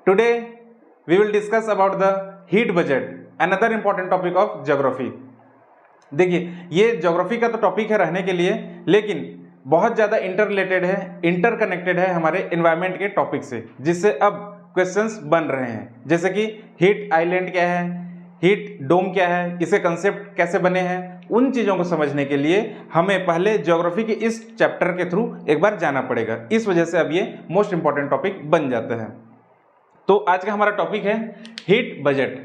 Today we will discuss about the heat budget, another important topic of geography. देखिए ये geography का तो topic है रहने के लिए, लेकिन बहुत ज़्यादा इंटरलेटेड है, इंटरकनेक्टेड है हमारे एनवायरनमेंट के टॉपिक से, जिससे अब क्वेश्चंस बन रहे हैं। जैसे कि हीट आइलैंड क्या है, हीट डोम क्या है, इसके कंसेप्ट कैसे बने हैं, उन चीज़ों को समझने के लिए हमें पहले ज्योग्राफी के इस चैप्टर के थ्रू एक बार जाना पड़ेगा। इस वजह से अब ये मोस्ट इंपॉर्टेंट टॉपिक बन जाता है। तो आज का हमारा टॉपिक है हीट बजट।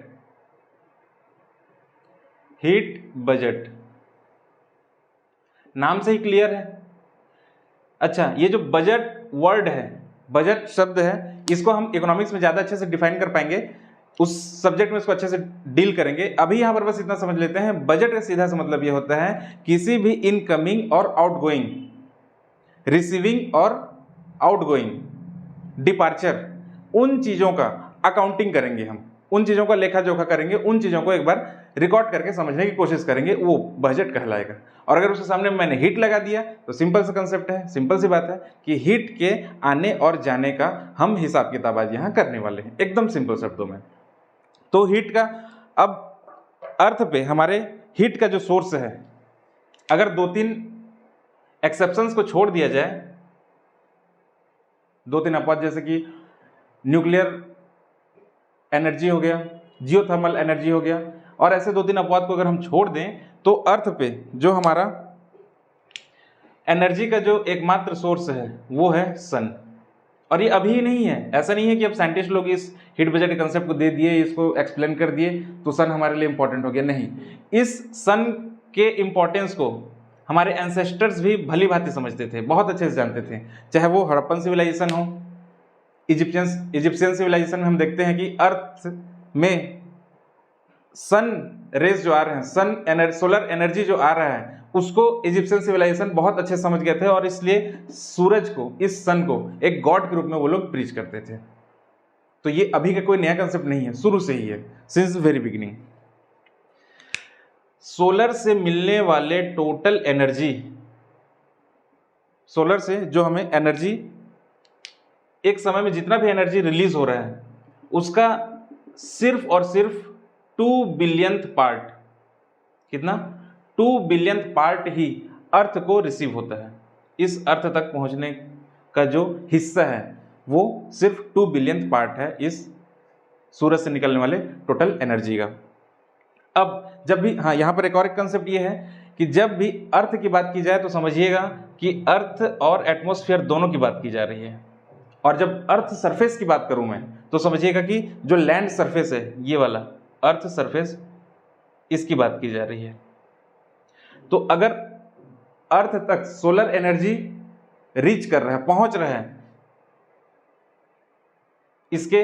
हीट बजट नाम से ही क्लियर है। अच्छा, ये जो बजट वर्ड है, बजट शब्द है, इसको हम इकोनॉमिक्स में ज़्यादा अच्छे से डिफाइन कर पाएंगे, उस सब्जेक्ट में इसको अच्छे से डील करेंगे। अभी यहाँ पर बस इतना समझ लेते हैं, बजट का सीधा सा मतलब ये होता है किसी भी इनकमिंग और आउटगोइंग, रिसीविंग और आउटगोइंग, डिपार्चर, उन चीज़ों का अकाउंटिंग करेंगे हम, उन चीज़ों का लेखा जोखा करेंगे, उन चीज़ों को एक बार रिकॉर्ड करके समझने की कोशिश करेंगे, वो बजट कहलाएगा। और अगर उसके सामने मैंने हीट लगा दिया तो सिंपल सा कंसेप्ट है, सिंपल सी बात है कि हीट के आने और जाने का हम हिसाब किताब आज यहाँ करने वाले हैं, एकदम सिंपल शब्दों में। तो हीट का अब अर्थ पे हमारे हीट का जो सोर्स है, अगर दो तीन एक्सेप्शंस को छोड़ दिया जाए, दो तीन अपवाद, जैसे कि न्यूक्लियर एनर्जी हो गया, जियोथर्मल एनर्जी हो गया, और ऐसे दो तीन अपवाद को अगर हम छोड़ दें तो अर्थ पे जो हमारा एनर्जी का जो एकमात्र सोर्स है वो है सन। और ये अभी नहीं है, ऐसा नहीं है कि अब साइंटिस्ट लोग इस हीट बजट के कंसेप्ट को दे दिए, इसको एक्सप्लेन कर दिए तो सन हमारे लिए इंपॉर्टेंट हो गया। नहीं, इस सन के इंपॉर्टेंस को हमारे एंसेस्टर्स भी भली भांति समझते थे, बहुत अच्छे से जानते थे। चाहे वो हड़प्पन सिविलाइजेशन हो, इजिप्शियन सिविलाइजेशन में हम देखते हैं कि अर्थ में सन रेज जो आ रहे हैं, सोलर एनर्जी जो आ रहा है, उसको इजिप्शियन सिविलाइजेशन बहुत अच्छे समझ गए थे, और इसलिए सूरज को, इस सन को एक गॉड के रूप में वो लोग प्रीच करते थे। तो ये अभी का कोई नया कंसेप्ट नहीं है, शुरू से ही है, सिंस वेरी बिगिनिंग। सोलर से मिलने वाले टोटल एनर्जी, सोलर से जो हमें एनर्जी, एक समय में जितना भी एनर्जी रिलीज हो रहा है उसका सिर्फ और सिर्फ 2 बिलियंथ पार्ट, कितना, 2 बिलियंथ पार्ट ही अर्थ को रिसीव होता है। इस अर्थ तक पहुंचने का जो हिस्सा है वो सिर्फ 2 बिलियंथ पार्ट है इस सूरज से निकलने वाले टोटल एनर्जी का। अब जब भी, हाँ, यहाँ पर एक और कंसेप्ट ये है कि जब भी अर्थ की बात की जाए तो समझिएगा कि अर्थ और एटमॉस्फेयर दोनों की बात की जा रही है। और जब अर्थ सरफेस की बात करूं मैं तो समझिएगा कि जो लैंड सरफेस है, ये वाला अर्थ सरफेस, इसकी बात की जा रही है। तो अगर अर्थ तक सोलर एनर्जी रीच कर रहा है, पहुंच रहा है, इसके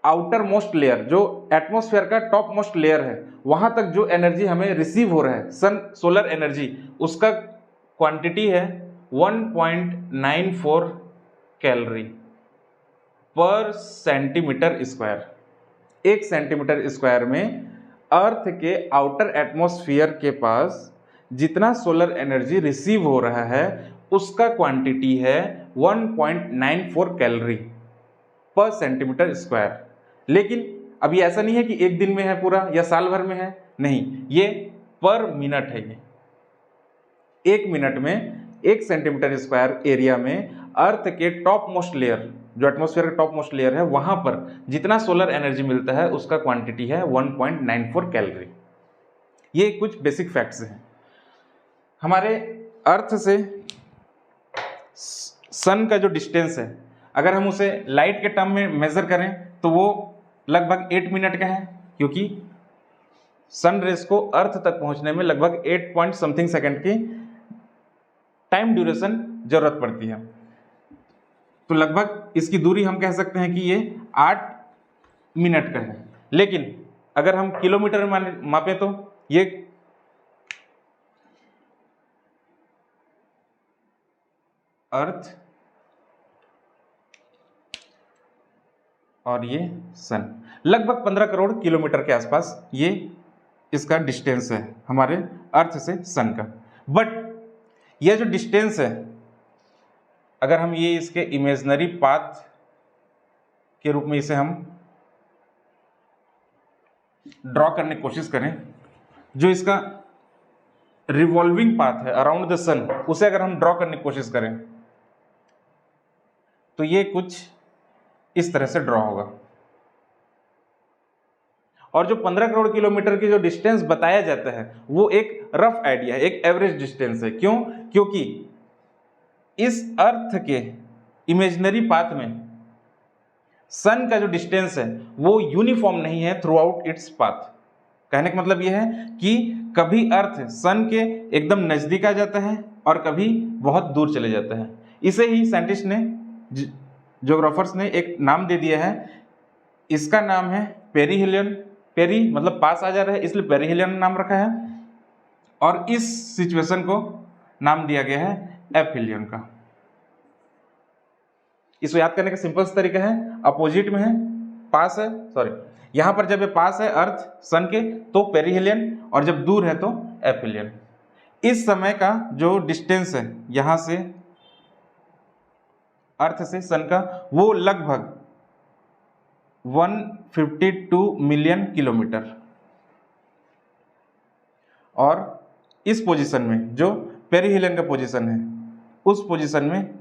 आउटर मोस्ट लेयर, जो एटमॉस्फेयर का टॉप मोस्ट लेयर है, वहां तक जो एनर्जी हमें रिसीव हो रहा है, सन सोलर एनर्जी, उसका क्वांटिटी है 1.94 कैलोरी पर सेंटीमीटर स्क्वायर। 1 सेंटीमीटर स्क्वायर में अर्थ के आउटर एटमॉस्फेयर के पास जितना सोलर एनर्जी रिसीव हो रहा है उसका क्वांटिटी है 1.94 कैलोरी पर सेंटीमीटर स्क्वायर। लेकिन अभी ऐसा नहीं है कि एक दिन में है पूरा या साल भर में है, नहीं, ये पर मिनट है। ये 1 मिनट में 1 सेंटीमीटर स्क्वायर एरिया में अर्थ के टॉप मोस्ट लेयर, जो एटमॉस्फेयर का टॉप मोस्ट लेयर है, वहां पर जितना सोलर एनर्जी मिलता है उसका क्वांटिटी है 1.94 कैलोरी। ये कुछ बेसिक फैक्ट्स हैं। हमारे अर्थ से सन का जो डिस्टेंस है, अगर हम उसे लाइट के टर्म में मेजर करें तो वो लगभग 8 मिनट का है, क्योंकि सन रेस को अर्थ तक पहुंचने में लगभग 8 पॉइंट समथिंग सेकेंड की टाइम ड्यूरेशन जरूरत पड़ती है। तो लगभग इसकी दूरी हम कह सकते हैं कि ये 8 मिनट का है। लेकिन अगर हम किलोमीटर में मापें तो ये अर्थ और ये सन, लगभग 15 करोड़ किलोमीटर के आसपास ये इसका डिस्टेंस है हमारे अर्थ से सन का। बट ये जो डिस्टेंस है, अगर हम ये इसके इमेजिनरी पाथ के रूप में इसे हम ड्रॉ करने की कोशिश करें, जो इसका रिवॉल्विंग पाथ है अराउंड द सन, उसे अगर हम ड्रॉ करने की कोशिश करें तो ये कुछ इस तरह से ड्रॉ होगा। और जो 15 करोड़ किलोमीटर की जो डिस्टेंस बताया जाता है वो एक रफ आइडिया है, एक एवरेज डिस्टेंस है। क्यों? क्योंकि इस अर्थ के इमेजिनरी पाथ में सन का जो डिस्टेंस है वो यूनिफॉर्म नहीं है थ्रू आउट इट्स पाथ। कहने का मतलब यह है कि कभी अर्थ सन के एकदम नजदीक आ जाता है और कभी बहुत दूर चले जाता है। इसे ही साइंटिस्ट ने, ज्योग्राफर्स ने एक नाम दे दिया है, इसका नाम है पेरीहेलियन। पेरी मतलब पास आ जा रहा है, इसलिए पेरीहेलियन नाम रखा है, और इस सिचुएशन को नाम दिया गया है एफिलियन का। इसको याद करने का सिंपल तरीका है, अपोजिट में है, पास है, सॉरी यहां पर जब ये पास है अर्थ सन के तो पेरीहेलियन, और जब दूर है तो एफिलियन। इस समय का जो डिस्टेंस है यहां से अर्थ से सन का, वो लगभग 152 मिलियन किलोमीटर। और इस पोजीशन में जो पेरीहेलियन का पोजीशन है, उस पोजीशन में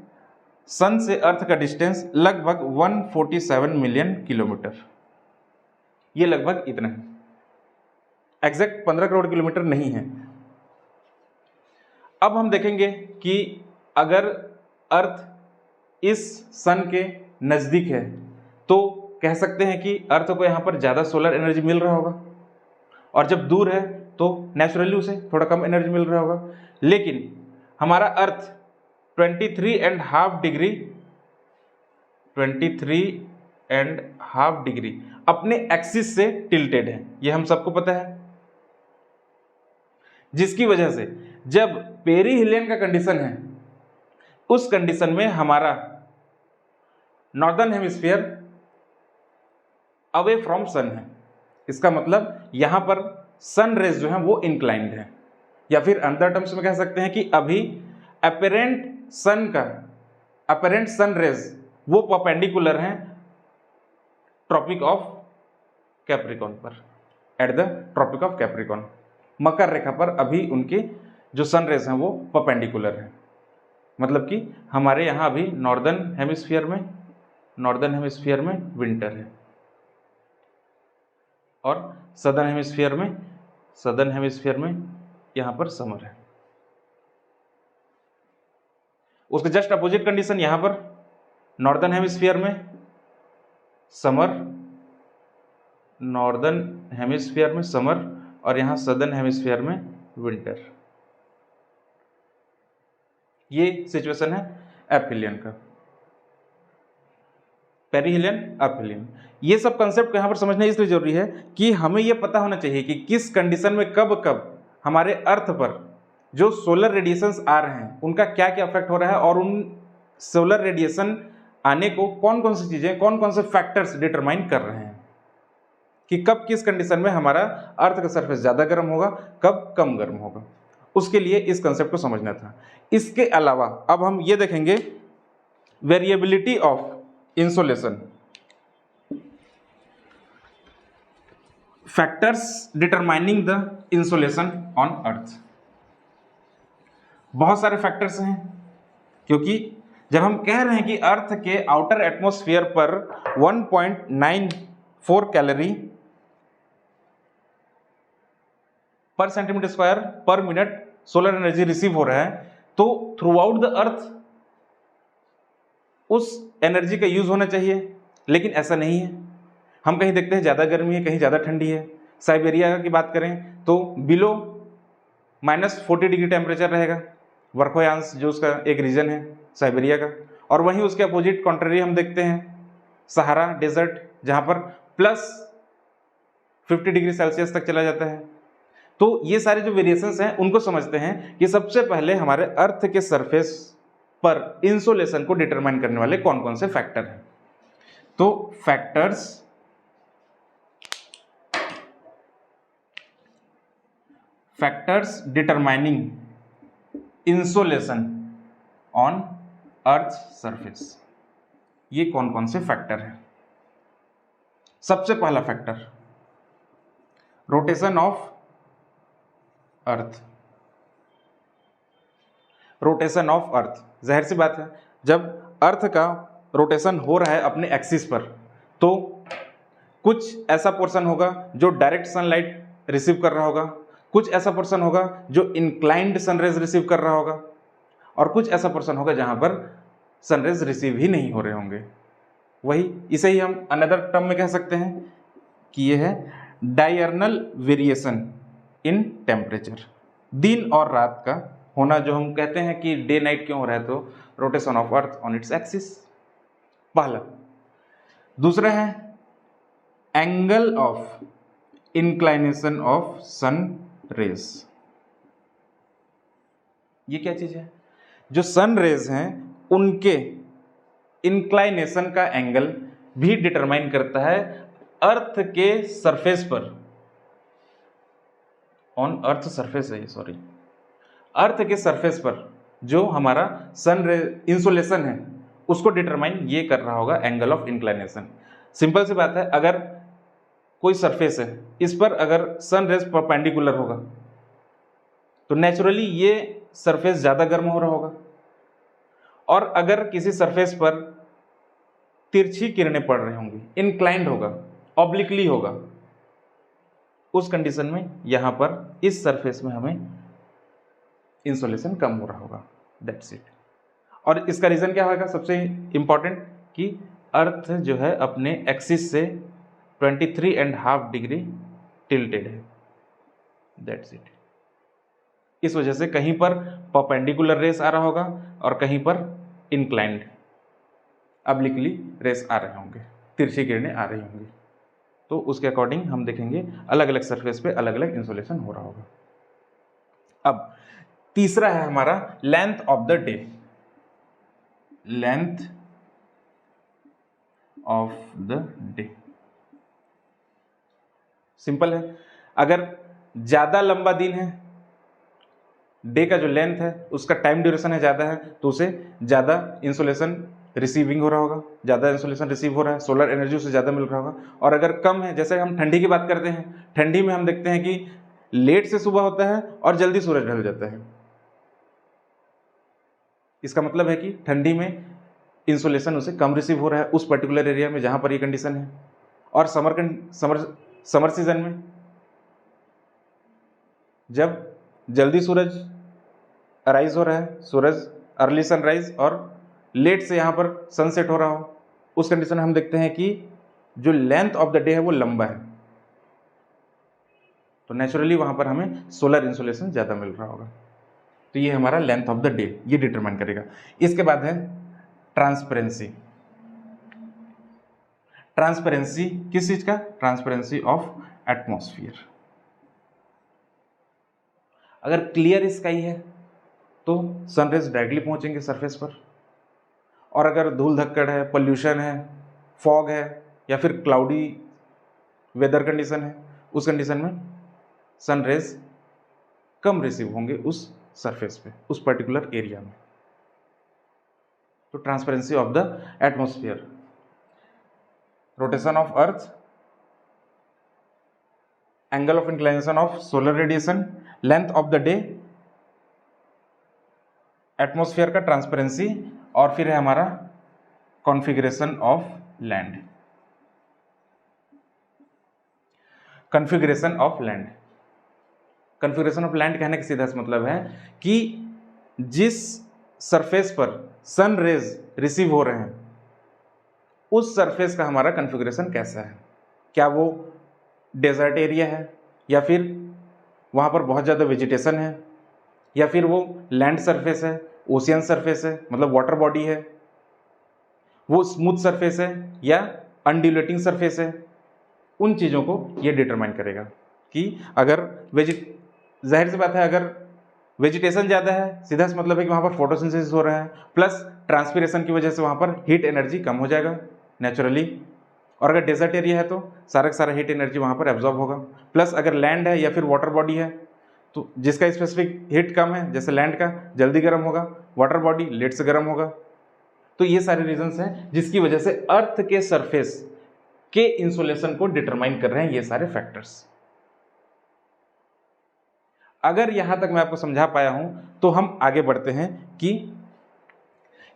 सन से अर्थ का डिस्टेंस लगभग 147 मिलियन किलोमीटर। ये लगभग इतना है, एग्जैक्ट 15 करोड़ किलोमीटर नहीं है। अब हम देखेंगे कि अगर अर्थ इस सन के नजदीक है तो कह सकते हैं कि अर्थ को यहां पर ज्यादा सोलर एनर्जी मिल रहा होगा, और जब दूर है तो नेचुरली उसे थोड़ा कम एनर्जी मिल रहा होगा। लेकिन हमारा अर्थ 23.5 डिग्री अपने एक्सिस से टिल्टेड है, यह हम सबको पता है, जिसकी वजह से जब पेरीहेलियन का कंडीशन है उस कंडीशन में हमारा northern hemisphere away from sun है। इसका मतलब यहां पर सन रेज जो है वो इंक्लाइंड है, या फिर अदर टर्म्स में कह सकते हैं कि अभी अपेरेंट सन रेज वो परपेंडिकुलर हैं ट्रॉपिक ऑफ कैप्रिकॉन पर, at the Tropic of Capricorn, मकर रेखा पर अभी उनके जो सन रेज हैं वो परपेंडिकुलर हैं। मतलब कि हमारे यहाँ अभी नॉर्दर्न हेमिस्फीयर में विंटर है, और सदर्न हेमिस्फीयर में यहाँ पर समर है। उसके जस्ट अपोजिट कंडीशन यहाँ पर नॉर्दर्न हेमिस्फीयर में समर, और यहाँ सदर्न हेमिस्फीयर में विंटर। ये सिचुएशन है एफिलियन का, पेरीहेलियन, एफिलियन। ये सब कंसेप्ट यहाँ पर समझना इसलिए जरूरी है कि हमें ये पता होना चाहिए कि किस कंडीशन में कब हमारे अर्थ पर जो सोलर रेडिएशंस आ रहे हैं उनका क्या क्या इफेक्ट हो रहा है, और उन सोलर रेडिएशन आने को कौन कौन सी चीजें, कौन कौन से फैक्टर्स डिटरमाइन कर रहे हैं कि कब किस कंडीशन में हमारा अर्थ का सरफेस ज्यादा गर्म होगा, कब कम गर्म होगा। उसके लिए इस कंसेप्ट को समझना था। इसके अलावा अब हम ये देखेंगे variability of insolation, factors determining the insolation on earth. बहुत सारे फैक्टर्स हैं, क्योंकि जब हम कह रहे हैं कि अर्थ के आउटर एटमॉस्फेयर पर 1.94 कैलोरी पर सेंटीमीटर स्क्वायर पर मिनट सोलर एनर्जी रिसीव हो रहा है, तो थ्रू आउट द अर्थ उस एनर्जी का यूज होना चाहिए, लेकिन ऐसा नहीं है। हम कहीं देखते हैं ज्यादा गर्मी है, कहीं ज्यादा ठंडी है। साइबेरिया की बात करें तो बिलो -40 डिग्री टेम्परेचर रहेगा, वर्खोयांस जो उसका एक रीजन है साइबेरिया का, और वहीं उसके अपोजिट कॉन्ट्ररी हम देखते हैं सहारा डेजर्ट, जहां पर +50 डिग्री सेल्सियस तक चला जाता है। तो ये सारे जो वेरिएशंस हैं उनको समझते हैं कि सबसे पहले हमारे अर्थ के सरफेस पर इंसोलेशन को डिटरमाइन करने वाले कौन कौन से फैक्टर हैं। तो factors determining insolation on earth surface, ये कौन कौन से फैक्टर हैं। सबसे पहला factor rotation of earth. Rotation of अर्थ, जाहिर सी बात है जब अर्थ का रोटेशन हो रहा है अपने एक्सिस पर, तो कुछ ऐसा पोर्शन होगा जो डायरेक्ट सनलाइट रिसीव कर रहा होगा, कुछ ऐसा पोर्शन होगा जो इंक्लाइंड सनरेज रिसीव कर रहा होगा, और कुछ ऐसा पोर्शन होगा जहां पर सनरेज रिसीव ही नहीं हो रहे होंगे। वही इसे ही हम अनदर टर्म में कह सकते हैं कि ये है डायर्नल वेरिएशन इन टेम्परेचर। दिन और रात का होना, जो हम कहते हैं कि डे नाइट क्यों हो रहा है, तो rotation of earth on its axis, पहला। दूसरा है angle of inclination of sun rays. ये क्या चीज है? जो सन रेज हैं उनके इंक्लाइनेशन का एंगल भी डिटरमाइन करता है अर्थ के सरफेस पर, ऑन अर्थ सरफेस है, सॉरी, अर्थ के सरफेस पर जो हमारा सन रे इंसोलेशन है उसको डिटरमाइन ये कर रहा होगा एंगल ऑफ इंक्लाइनेशन। सिंपल सी बात है, अगर कोई सरफेस है, इस पर अगर सन रेज परपेंडिकुलर होगा तो नेचुरली ये सरफेस ज़्यादा गर्म हो रहा होगा, और अगर किसी सरफेस पर तिरछी किरणें पड़ रही होंगी, इंक्लाइंड होगा, ऑब्लिकली होगा, उस कंडीशन में यहाँ पर इस सरफेस में हमें इंसोलेशन कम हो रहा होगा, दैट्स इट। और इसका रीज़न क्या होगा? सबसे इंपॉर्टेंट कि अर्थ जो है अपने एक्सिस से 23.5 डिग्री टिल्टेड है, दैट्स इट। इस वजह से कहीं पर परपेंडिकुलर रेस आ रहा होगा और कहीं पर इंक्लाइंड ऑब्लिकली रेस आ रहे होंगे, तिरछी किरणें आ रही होंगी। तो उसके अकॉर्डिंग हम देखेंगे अलग अलग सरफेस पे अलग अलग इंसोलेशन हो रहा होगा। अब तीसरा है हमारा length of the day. Length of the day simple है, अगर ज्यादा लंबा दिन है, डे का जो लेंथ है उसका टाइम ड्यूरेशन है ज्यादा है, तो उसे ज्यादा इंसोलेशन रिसीविंग हो रहा होगा, ज्यादा इंसोलेशन रिसीव हो रहा है, सोलर एनर्जी उसे ज्यादा मिल रहा होगा। और अगर कम है, जैसे हम ठंडी की बात करते हैं, ठंडी में हम देखते हैं कि लेट से सुबह होता है और जल्दी सूरज ढल जाता है। इसका मतलब है कि ठंडी में इंसोलेशन उसे कम रिसीव हो रहा है उस पर्टिकुलर एरिया में जहां पर ये कंडीशन है। और समर सीजन में जब जल्दी सूरज अराइज हो रहा है, सूरज अर्ली सनराइज और लेट से यहाँ पर सनसेट हो रहा हो, उस कंडीशन में हम देखते हैं कि जो लेंथ ऑफ द डे है वो लंबा है, तो नेचुरली वहां पर हमें सोलर इंसोलेशन ज़्यादा मिल रहा होगा। तो ये हमारा लेंथ ऑफ द डे ये डिटरमाइन करेगा। इसके बाद है ट्रांसपेरेंसी। ट्रांसपेरेंसी किस चीज का? Transparency of atmosphere. अगर क्लियर स्काई है तो सनरेज डायरेक्टली पहुंचेंगे सरफेस पर, और अगर धूल धक्कड़ है, पोल्यूशन है, फॉग है या फिर क्लाउडी वेदर कंडीशन है, उस कंडीशन में सनरेज कम रिसीव होंगे उस सरफेस पे, उस पर्टिकुलर एरिया में। तो transparency of the atmosphere, rotation of earth, angle of inclination of solar radiation, length of the day, atmosphere का ट्रांसपेरेंसी, और फिर है हमारा configuration of land. Configuration of land, configuration of land कहने का सीधा सा मतलब है कि जिस सरफेस पर सन रेज रिसीव हो रहे हैं उस सरफेस का हमारा कॉन्फ़िगरेशन कैसा है। क्या वो डेजर्ट एरिया है, या फिर वहाँ पर बहुत ज़्यादा वेजिटेशन है, या फिर वो लैंड सरफेस है, ओशियन सरफेस है, मतलब वाटर बॉडी है, वो स्मूथ सरफेस है या अनड्यूलेटिंग सरफेस है। उन चीज़ों को ये डिटरमाइन करेगा कि अगर जाहिर सी बात है, अगर वेजिटेशन ज़्यादा है, सीधा सा मतलब है कि वहाँ पर फोटोसिंथेसिस हो रहा है, प्लस ट्रांसपिरेशन की वजह से वहाँ पर हीट एनर्जी कम हो जाएगा नेचुरली। और अगर डेजर्ट एरिया है तो सारा का सारा हीट एनर्जी वहाँ पर एब्जॉर्ब होगा। प्लस अगर लैंड है या फिर वाटर बॉडी है तो जिसका स्पेसिफिक हीट कम है, जैसे लैंड का जल्दी गर्म होगा, वाटर बॉडी लेट से गर्म होगा। तो ये सारे रीजंस हैं जिसकी वजह से अर्थ के सरफेस के इंसोलेशन को डिटरमाइन कर रहे हैं ये सारे फैक्टर्स। अगर यहां तक मैं आपको समझा पाया हूं तो हम आगे बढ़ते हैं कि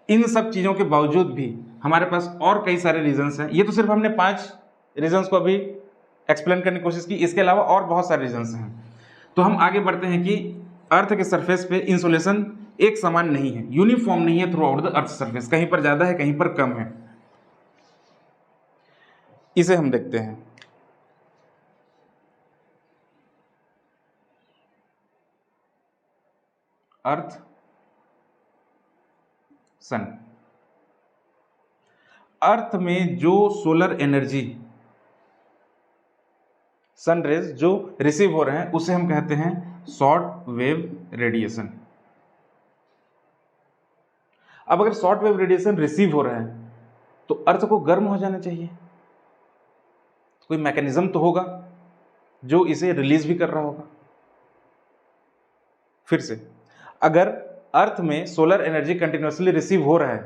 इन सब चीजों के बावजूद भी हमारे पास और कई सारे रीजंस हैं। ये तो सिर्फ हमने 5 रीजंस को अभी एक्सप्लेन करने की कोशिश की, इसके अलावा और बहुत सारे रीजंस हैं। तो हम आगे बढ़ते हैं कि अर्थ के सरफेस पे इंसोलेशन एक समान नहीं है, यूनिफॉर्म नहीं है through out the earth surface, कहीं पर ज्यादा है कहीं पर कम है। इसे हम देखते हैं। अर्थ सन, अर्थ में जो सोलर एनर्जी सन रेज जो रिसीव हो रहे हैं उसे हम कहते हैं शॉर्ट वेव रेडिएशन। अब अगर शॉर्ट वेव रेडिएशन रिसीव हो रहा है तो अर्थ को गर्म हो जाना चाहिए, कोई मैकेनिज्म तो होगा जो इसे रिलीज भी कर रहा होगा। फिर से, अगर अर्थ में सोलर एनर्जी कंटिन्यूअसली रिसीव हो रहा है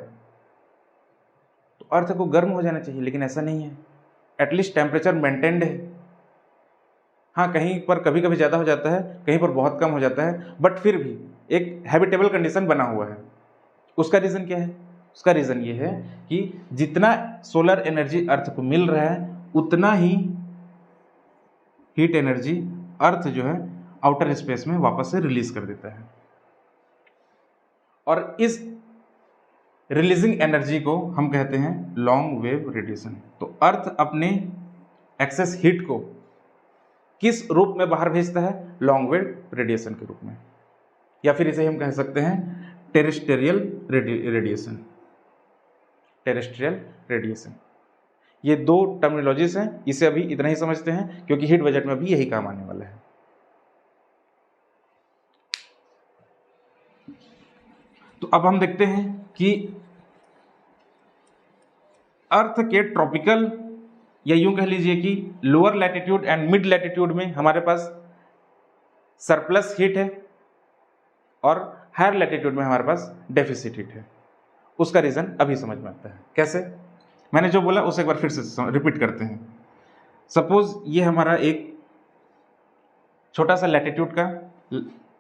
तो अर्थ को गर्म हो जाना चाहिए, लेकिन ऐसा नहीं है। एटलीस्ट टेम्परेचर मेंटेन्ड है। हाँ, कहीं पर कभी कभी ज़्यादा हो जाता है, कहीं पर बहुत कम हो जाता है, बट फिर भी एक हैबिटेबल कंडीशन बना हुआ है। उसका रीज़न क्या है? उसका रीज़न ये है कि जितना सोलर एनर्जी अर्थ को मिल रहा है उतना ही हीट एनर्जी अर्थ जो है आउटर स्पेस में वापस से रिलीज कर देता है, और इस रिलीजिंग एनर्जी को हम कहते हैं लॉन्ग वेव रेडिएशन। तो अर्थ अपने एक्सेस हीट को किस रूप में बाहर भेजता है? लॉन्ग वेव रेडिएशन के रूप में, या फिर इसे हम कह सकते हैं टेरेस्ट्रियल रेडिएशन। टेरेस्ट्रियल रेडिएशन, ये 2 टर्मिनोलॉजीज हैं। इसे अभी इतना ही समझते हैं क्योंकि हीट बजट में भी यही काम आने वाला है। तो अब हम देखते हैं कि अर्थ के ट्रॉपिकल या यूं कह लीजिए कि lower latitude and mid latitude में हमारे पास सरप्लस हीट है और हायर लैटिट्यूड में हमारे पास डेफिसिट हीट है। उसका रीजन अभी समझ में आता है। कैसे? मैंने जो बोला उसे एक बार फिर से रिपीट करते हैं। सपोज ये हमारा एक छोटा सा लैटिट्यूड का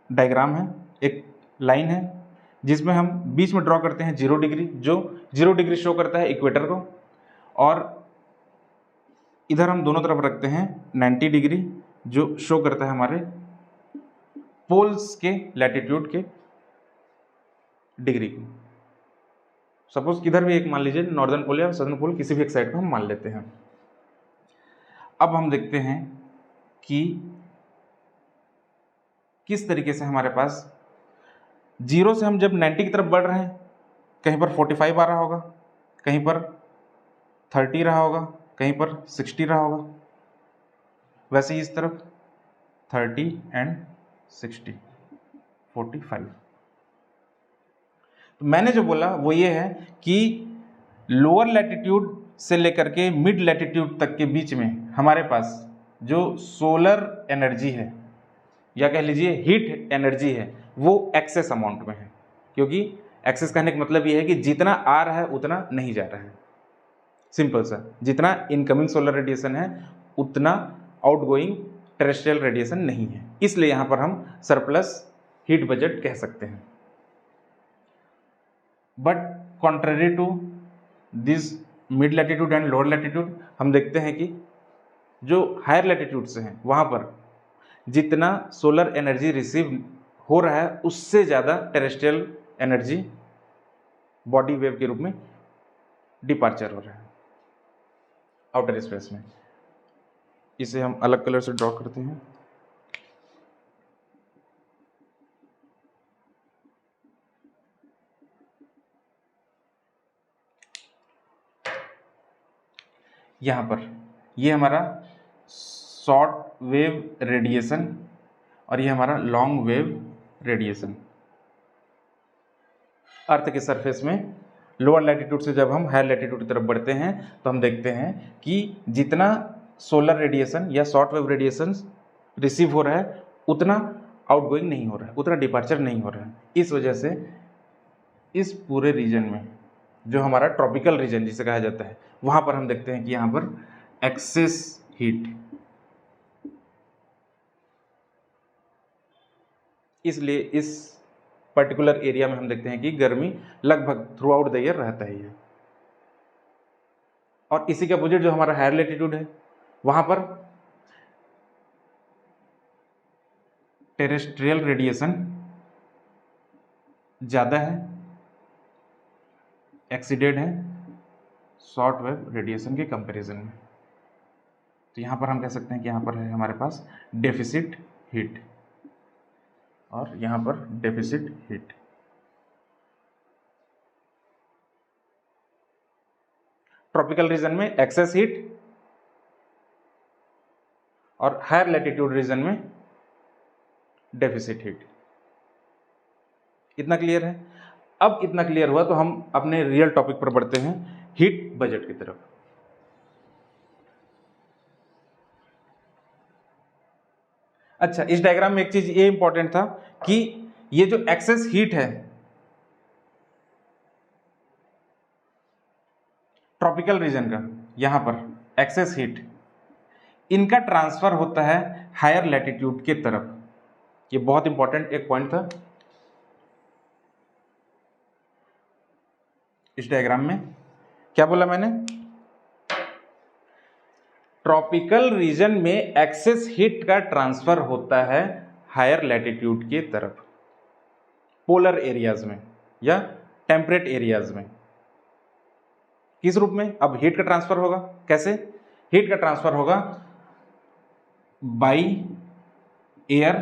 डायग्राम है, एक लाइन है जिसमें हम बीच में ड्रॉ करते हैं 0 डिग्री, जो 0 डिग्री शो करता है इक्वेटर को, और इधर हम दोनों तरफ रखते हैं 90 डिग्री जो शो करता है हमारे पोल्स के लैटिट्यूड के डिग्री को। सपोज किधर भी एक मान लीजिए, नॉर्दर्न पोल या सदर्न पोल, किसी भी एक साइड को हम मान लेते हैं। अब हम देखते हैं कि किस तरीके से हमारे पास 0 से हम जब 90 की तरफ बढ़ रहे हैं, कहीं पर 45 आ रहा होगा, कहीं पर 30 रहा होगा, कहीं पर 60 रहा होगा, वैसे ही इस तरफ 30 एंड 60, 45। तो मैंने जो बोला वो ये है कि लोअर लैटिट्यूड से लेकर के मिड लैटिट्यूड तक के बीच में हमारे पास जो सोलर एनर्जी है या कह लीजिए हीट एनर्जी है वो एक्सेस अमाउंट में है। क्योंकि एक्सेस कहने का मतलब ये है कि जितना आ रहा है उतना नहीं जा रहा है। सिंपल सा, जितना इनकमिंग सोलर रेडिएशन है उतना आउटगोइंग टेरेस्ट्रियल रेडिएशन नहीं है, इसलिए यहां पर हम सरप्लस हीट बजट कह सकते हैं। But contrary to this mid latitude and lower latitude, हम देखते हैं कि जो हायर लैटिट्यूड से हैं वहां पर जितना सोलर एनर्जी रिसीव हो रहा है उससे ज़्यादा टेरेस्ट्रियल एनर्जी बॉडी वेव के रूप में डिपार्चर हो रहा है आउटर स्पेस में। इसे हम अलग कलर से ड्रॉ करते हैं। यहाँ पर ये हमारा शॉर्ट वेव रेडिएशन और ये हमारा लॉन्ग वेव रेडिएशन। अर्थ के सरफेस में लोअर लैटिट्यूड से जब हम हायर लैटिट्यूड की तरफ बढ़ते हैं तो हम देखते हैं कि जितना सोलर रेडिएशन या शॉर्ट वेव रेडिएशन रिसीव हो रहा है उतना आउटगोइंग नहीं हो रहा है, उतना डिपार्चर नहीं हो रहा है। इस वजह से इस पूरे रीजन में जो हमारा ट्रॉपिकल रीजन जिसे कहा जाता है वहाँ पर हम देखते हैं कि यहाँ पर एक्सेस हीट, इसलिए इस पर्टिकुलर एरिया में हम देखते हैं कि गर्मी लगभग थ्रू आउट द ईयर रहता ही है। और इसी के अपोजिट जो हमारा हायर लैटिट्यूड है वहां पर टेरेस्ट्रियल रेडिएशन ज़्यादा है, एक्सीडेड है शॉर्ट वेव रेडिएशन के कंपैरिजन में। तो यहाँ पर हम कह सकते हैं कि यहाँ पर है हमारे पास डेफिसिट हीट और यहाँ पर डेफिसिट हीट। ट्रॉपिकल रीजन में एक्सेस हीट और हायर लैटिट्यूड रीजन में डेफिसिट हीट। इतना क्लियर है? अब इतना क्लियर हुआ तो हम अपने रियल टॉपिक पर बढ़ते हैं, हीट बजट की तरफ। अच्छा, इस डायग्राम में एक चीज ये इंपॉर्टेंट था कि ये जो एक्सेस हीट है ट्रॉपिकल रीजन का, यहां पर एक्सेस हीट, इनका ट्रांसफर होता है हायर लैटिट्यूड के तरफ। ये बहुत इंपॉर्टेंट एक पॉइंट था इस डायग्राम में। क्या बोला मैंने? ट्रॉपिकल रीजन में एक्सेस हीट का ट्रांसफर होता है हायर लैटिट्यूड के तरफ, पोलर एरियाज में या टेम्परेट एरियाज में। किस रूप में? अब हीट का ट्रांसफर होगा कैसे? हीट का ट्रांसफर होगा बाई एयर,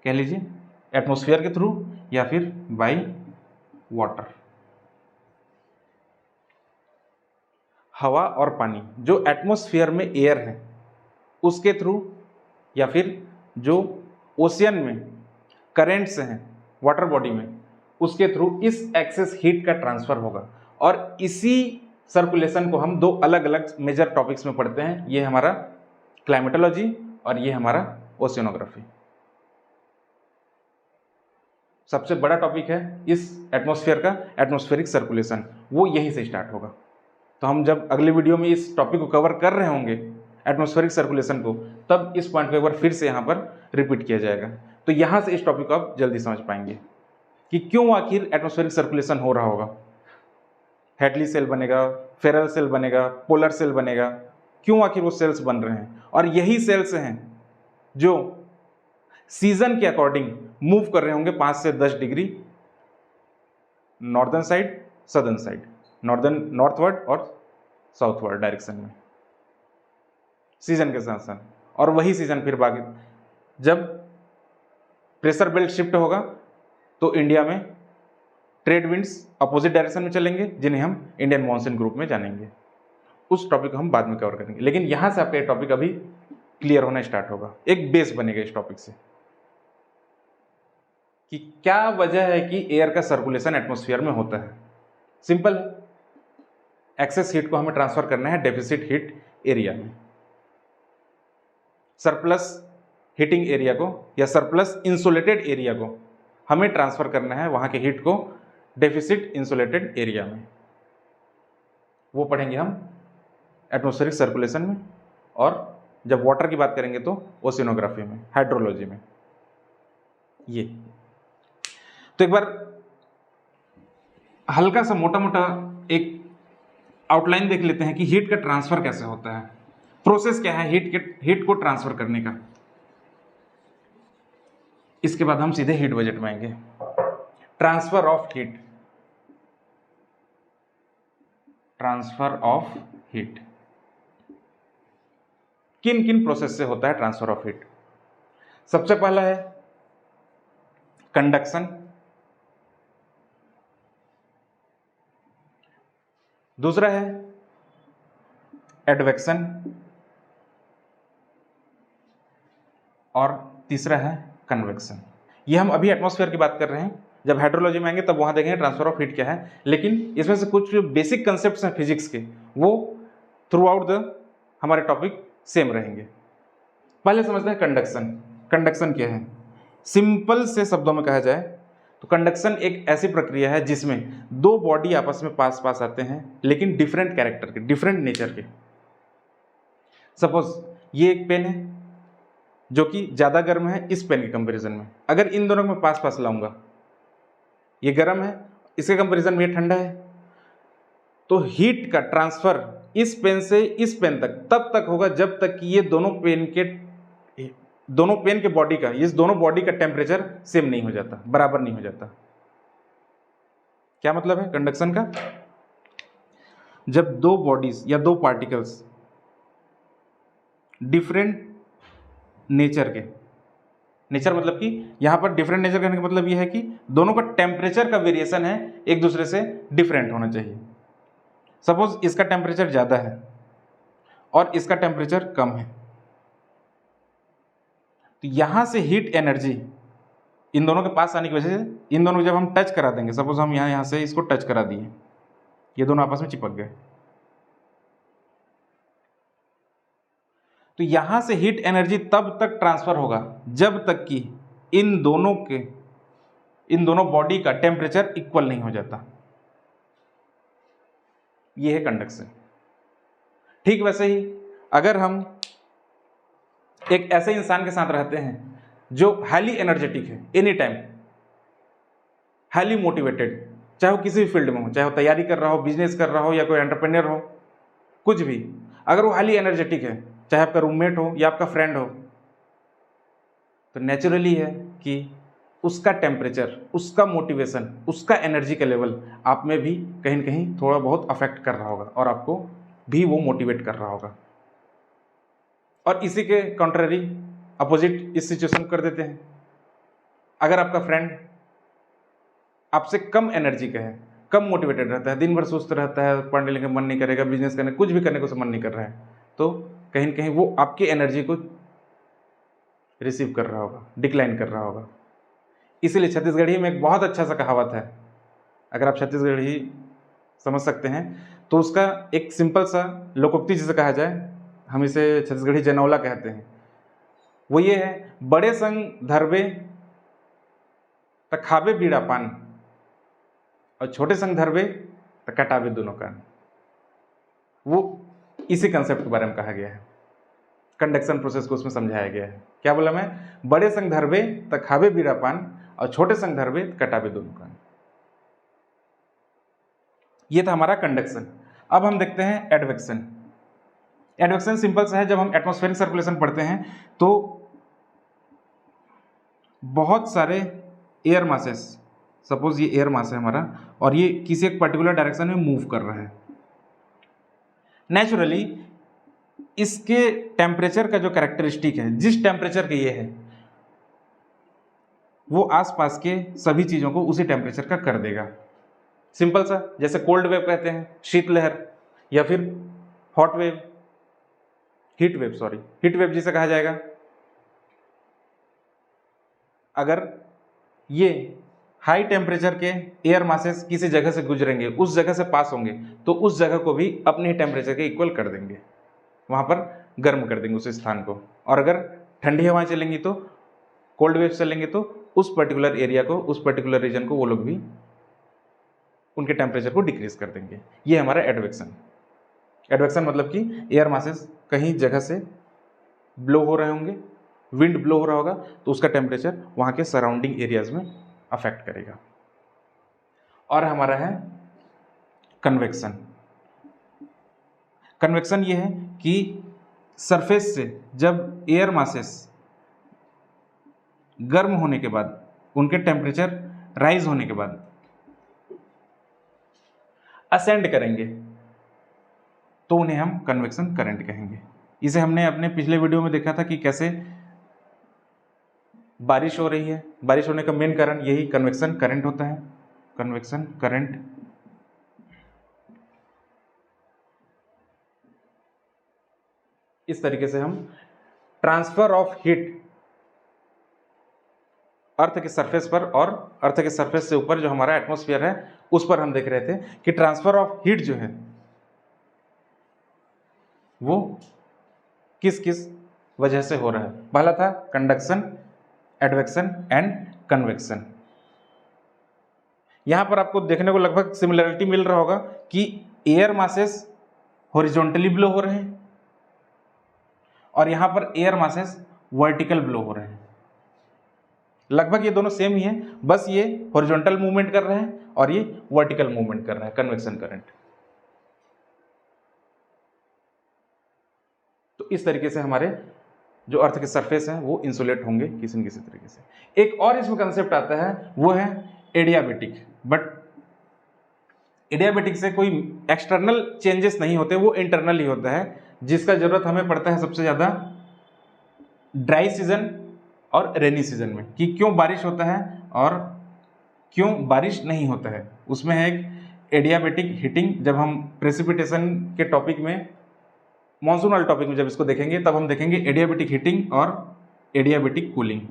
कह लीजिए एटमॉस्फेयर के थ्रू, या फिर बाई वाटर, हवा और पानी। जो एटमॉस्फेयर में एयर है उसके थ्रू, या फिर जो ओशियन में करेंट्स हैं वाटर बॉडी में, उसके थ्रू इस एक्सेस हीट का ट्रांसफर होगा। और इसी सर्कुलेशन को हम दो अलग अलग मेजर टॉपिक्स में पढ़ते हैं। ये हमारा क्लाइमेटोलॉजी और ये हमारा ओशियनोग्राफी। सबसे बड़ा टॉपिक है इस एटमॉस्फेयर का एटमॉस्फेरिक सर्कुलेशन, वो यहीं से स्टार्ट होगा। तो हम जब अगले वीडियो में इस टॉपिक को कवर कर रहे होंगे एटमॉस्फेरिक सर्कुलेशन को, तब इस पॉइंट को एक बार फिर से यहाँ पर रिपीट किया जाएगा। तो यहाँ से इस टॉपिक को आप जल्दी समझ पाएंगे कि क्यों आखिर एटमॉस्फेरिक सर्कुलेशन हो रहा होगा। हैडली सेल बनेगा, फेरल सेल बनेगा, पोलर सेल बनेगा, क्यों आखिर वो सेल्स बन रहे हैं। और यही सेल्स हैं जो सीजन के अकॉर्डिंग मूव कर रहे होंगे 5 से 10 degree northern side, southern side, northward और साउथवर्ड डायरेक्शन में सीजन के साथ साथ। और वही सीजन फिर बाकी जब प्रेशर बेल्ट शिफ्ट होगा तो इंडिया में ट्रेड विंड्स अपोजिट डायरेक्शन में चलेंगे, जिन्हें हम इंडियन मॉनसून ग्रुप में जानेंगे। उस टॉपिक को हम बाद में कवर करेंगे, लेकिन यहां से आपका ये टॉपिक अभी क्लियर होना स्टार्ट होगा। एक बेस बनेगा इस टॉपिक से कि क्या वजह है कि एयर का सर्कुलेशन एटमॉस्फेयर में होता है। सिंपल, एक्सेस हीट को हमें ट्रांसफर करना है डेफिसिट हीट एरिया में, सरप्लस हीटिंग एरिया को या सरप्लस इंसुलेटेड एरिया को हमें ट्रांसफर करना है वहां के हीट को डेफिसिट इंसुलेटेड एरिया में। वो पढ़ेंगे हम एटमॉस्फेरिक सर्कुलेशन में, और जब वाटर की बात करेंगे तो ओशियनोग्राफी में, हाइड्रोलॉजी में। ये तो एक बार हल्का सा मोटा मोटा एक आउटलाइन देख लेते हैं कि हीट का ट्रांसफर कैसे होता है, प्रोसेस क्या है हीट को ट्रांसफर करने का। इसके बाद हम सीधे हीट बजट में आएंगे। Transfer of heat, transfer of heat किन किन प्रोसेस से होता है ट्रांसफर ऑफ हीट? सबसे पहला है कंडक्शन, दूसरा है एडवेक्शन, और तीसरा है कन्वेक्शन। ये हम अभी एटमॉस्फेयर की बात कर रहे हैं, जब हाइड्रोलॉजी में आएंगे तब वहां देखेंगे ट्रांसफर ऑफ हीट क्या है। लेकिन इसमें से कुछ बेसिक कंसेप्ट्स हैं फिजिक्स के, वो थ्रू आउट द हमारे टॉपिक सेम रहेंगे। पहले समझते हैं कंडक्शन। कंडक्शन क्या है? सिंपल से शब्दों में कहा जाए तो कंडक्शन एक ऐसी प्रक्रिया है जिसमें दो बॉडी आपस में पास पास आते हैं, लेकिन डिफरेंट कैरेक्टर के, डिफरेंट नेचर के। सपोज ये एक पेन है जो कि ज़्यादा गर्म है इस पेन के कंपैरिजन में, अगर इन दोनों को मैं पास पास लाऊंगा, ये गर्म है, इसके कंपैरिजन में ये ठंडा है, तो हीट का ट्रांसफर इस पेन से इस पेन तक तब तक होगा जब तक कि ये दोनों पेन के बॉडी का, इस दोनों बॉडी का टेम्परेचर सेम नहीं हो जाता, बराबर नहीं हो जाता। क्या मतलब है कंडक्शन का? जब दो बॉडीज या दो पार्टिकल्स डिफरेंट नेचर के, नेचर मतलब कि यहां पर डिफरेंट नेचर कहने का मतलब यह है कि दोनों का टेम्परेचर का वेरिएशन है एक दूसरे से डिफरेंट होना चाहिए। सपोज इसका टेम्परेचर ज़्यादा है और इसका टेम्परेचर कम है, तो यहां से हीट एनर्जी इन दोनों के पास आने की वजह से, इन दोनों को जब हम टच करा देंगे, सपोज हम यहां से इसको टच करा दिए, ये दोनों आपस में चिपक गए, तो यहां से हीट एनर्जी तब तक ट्रांसफर होगा जब तक कि इन दोनों बॉडी का टेम्परेचर इक्वल नहीं हो जाता। ये है कंडक्शन। ठीक वैसे ही अगर हम एक ऐसे इंसान के साथ रहते हैं जो हाईली एनर्जेटिक है, एनी टाइम हाईली मोटिवेटेड, चाहे वो किसी भी फील्ड में हो, चाहे वो तैयारी कर रहा हो, बिजनेस कर रहा हो, या कोई एंटरप्रेन्योर हो, कुछ भी, अगर वो हाईली एनर्जेटिक है, चाहे आपका रूममेट हो या आपका फ्रेंड हो, तो नेचुरली है कि उसका टेम्परेचर, उसका मोटिवेशन, उसका एनर्जी का लेवल आप में भी कहीं न कहीं थोड़ा बहुत अफेक्ट कर रहा होगा और आपको भी वो मोटिवेट कर रहा होगा। और इसी के कॉन्ट्ररी अपोजिट इस सिचुएशन कर देते हैं, अगर आपका फ्रेंड आपसे कम एनर्जी का है, कम मोटिवेटेड रहता है, दिन भर सुस्त रहता है, पढ़ने लिखने का मन नहीं करेगा, बिजनेस करने, कुछ भी करने को मन नहीं कर रहा है, तो कहीं न कहीं वो आपकी एनर्जी को रिसीव कर रहा होगा, डिक्लाइन कर रहा होगा। इसीलिए छत्तीसगढ़ी में एक बहुत अच्छा सा कहावत है, अगर आप छत्तीसगढ़ी समझ सकते हैं तो उसका एक सिंपल सा लोकोक्ति जिसे कहा जाए, हम इसे छत्तीसगढ़ी जनौला कहते हैं, वो ये है, बड़े संग धरबे त खाबे बीड़ा पान और छोटे संग धरबे त कटाबे दोनों कान। वो इसी कंसेप्ट के बारे में कहा गया है, कंडक्शन प्रोसेस को उसमें समझाया गया है। क्या बोला मैं? बड़े संग धरबे त खाबे बीड़ा पान और छोटे संग धरबे त कटाबे दोनों कान। ये था हमारा कंडक्शन। अब हम देखते हैं एडवेक्शन। एडवेक्शन सिंपल सा है, जब हम एटमॉस्फेरिक सर्कुलेशन पढ़ते हैं तो बहुत सारे एयर मासेस, सपोज ये एयर मास है हमारा और ये किसी एक पर्टिकुलर डायरेक्शन में मूव कर रहा है, नेचुरली इसके टेम्परेचर का जो कैरेक्टरिस्टिक है, जिस टेम्परेचर के ये है, वो आसपास के सभी चीज़ों को उसी टेम्परेचर का कर देगा। सिंपल सा, जैसे कोल्ड वेव कहते हैं, शीतलहर, या फिर हॉट वेव, हीट वेव जिसे कहा जाएगा। अगर ये हाई टेम्परेचर के एयर मासेस किसी जगह से गुजरेंगे, उस जगह से पास होंगे, तो उस जगह को भी अपने टेम्परेचर के इक्वल कर देंगे, वहाँ पर गर्म कर देंगे उस स्थान को। और अगर ठंडी हवाएं चलेंगी तो, कोल्ड वेव चलेंगे तो उस पर्टिकुलर एरिया को, उस पर्टिकुलर रीजन को वो लोग भी उनके टेम्परेचर को डिक्रीज कर देंगे। ये हमारा एडवेक्शन। एडवेक्शन मतलब कि एयर मासेस कहीं जगह से ब्लो हो रहे होंगे, विंड ब्लो हो रहा होगा, तो उसका टेम्परेचर वहाँ के सराउंडिंग एरियाज में अफेक्ट करेगा। और हमारा है कन्वेक्शन। कन्वेक्शन ये है कि सरफेस से जब एयर मासेस गर्म होने के बाद, उनके टेम्परेचर राइज होने के बाद असेंड करेंगे, तो उन्हें हम कन्वेक्शन करंट कहेंगे। इसे हमने अपने पिछले वीडियो में देखा था कि कैसे बारिश हो रही है, बारिश होने का मेन कारण यही कन्वेक्शन करंट होता है, कन्वेक्शन करंट। इस तरीके से हम ट्रांसफर ऑफ हीट अर्थ के सरफेस पर और अर्थ के सरफेस से ऊपर जो हमारा एटमॉस्फेयर है उस पर हम देख रहे थे कि ट्रांसफर ऑफ हीट जो है वो किस किस वजह से हो रहा है। पहला था कंडक्शन, एडवेक्शन एंड कन्वेक्शन। यहां पर आपको देखने को लगभग सिमिलरिटी मिल रहा होगा कि एयर मासेस हॉरिजॉन्टली ब्लो हो रहे हैं और यहाँ पर एयर मासेस वर्टिकल ब्लो हो रहे हैं। लगभग ये दोनों सेम ही है, बस ये हॉरिजॉन्टल मूवमेंट कर रहे हैं और ये वर्टिकल मूवमेंट कर रहा है, कन्वेक्शन करंट। तो इस तरीके से हमारे जो अर्थ के सरफेस हैं वो इंसुलेट होंगे किसी न किसी तरीके से। एक और इसमें कंसेप्ट आता है वो है एडियाबेटिक, बट एडियाबेटिक से कोई एक्सटर्नल चेंजेस नहीं होते, वो इंटरनल ही होता है, जिसका जरूरत हमें पड़ता है सबसे ज्यादा ड्राई सीजन और रेनी सीजन में, कि क्यों बारिश होता है और क्यों बारिश नहीं होता है। उसमें है एक एडियाबेटिक हीटिंग। जब हम प्रेसिपिटेशन के टॉपिक में, मॉनसून वाले टॉपिक में जब इसको देखेंगे तब हम देखेंगे एडियाबेटिक हीटिंग और एडियाबेटिक कूलिंग।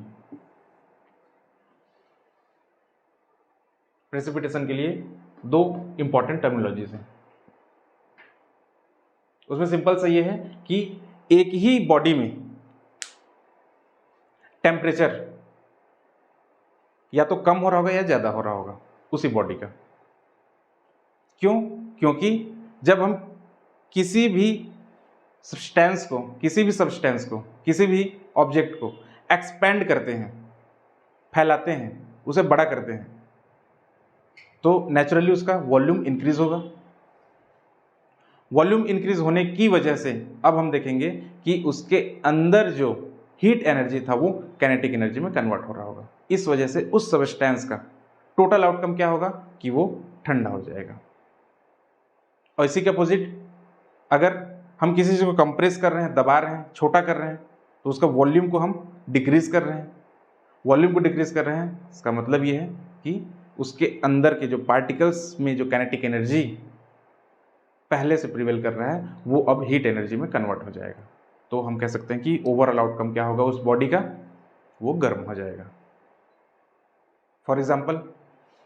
प्रेसिपिटेशन के लिए दो इंपॉर्टेंट टर्मिनोलॉजीज हैं। उसमें सिंपल सा ये है कि एक ही बॉडी में टेम्परेचर या तो कम हो रहा होगा या ज्यादा हो रहा होगा उसी बॉडी का। क्यों? क्योंकि जब हम किसी भी सब्सटेंस को, किसी भी ऑब्जेक्ट को एक्सपेंड करते हैं, फैलाते हैं, उसे बड़ा करते हैं, तो नेचुरली उसका वॉल्यूम इंक्रीज होगा। वॉल्यूम इंक्रीज होने की वजह से अब हम देखेंगे कि उसके अंदर जो हीट एनर्जी था वो काइनेटिक एनर्जी में कन्वर्ट हो रहा होगा। इस वजह से उस सब्सटेंस का टोटल आउटकम क्या होगा कि वो ठंडा हो जाएगा। और इसी के अपोजिट अगर हम किसी चीज को कंप्रेस कर रहे हैं, दबा रहे हैं, छोटा कर रहे हैं, तो उसका वॉल्यूम को हम डिक्रीज कर रहे हैं। वॉल्यूम को डिक्रीज कर रहे हैं, इसका मतलब ये है कि उसके अंदर के जो पार्टिकल्स में जो काइनेटिक एनर्जी पहले से प्रिवेल कर रहा है वो अब हीट एनर्जी में कन्वर्ट हो जाएगा। तो हम कह सकते हैं कि ओवरऑल आउटकम क्या होगा उस बॉडी का, वो गर्म हो जाएगा। फॉर एग्जाम्पल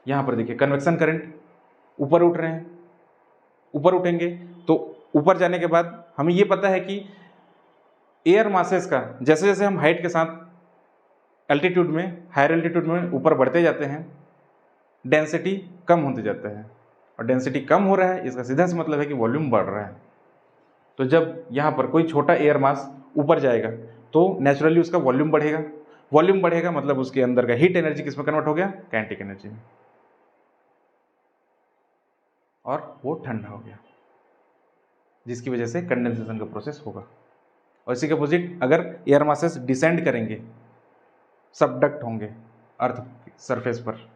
यहाँ पर देखिए कन्वेक्शन करंट ऊपर उठ रहे हैं, ऊपर उठेंगे तो ऊपर जाने के बाद हमें ये पता है कि एयर मासेस का जैसे जैसे हम हाइट के साथ एल्टीट्यूड में, हायर एल्टीट्यूड में ऊपर बढ़ते जाते हैं, डेंसिटी कम होते जाता है। और डेंसिटी कम हो रहा है, इसका सीधा सा मतलब है कि वॉल्यूम बढ़ रहा है। तो जब यहाँ पर कोई छोटा एयर मास ऊपर जाएगा तो नेचुरली उसका वॉल्यूम बढ़ेगा। वॉल्यूम बढ़ेगा मतलब उसके अंदर का हीट एनर्जी किस में कन्वर्ट हो गया, काइनेटिक एनर्जी में, और वो ठंडा हो गया, जिसकी वजह से कंडेंसेशन का प्रोसेस होगा। और इसी के अपोजिट अगर एयर मासेस डिसेंड करेंगे, सबडक्ट होंगे अर्थ सरफेस पर,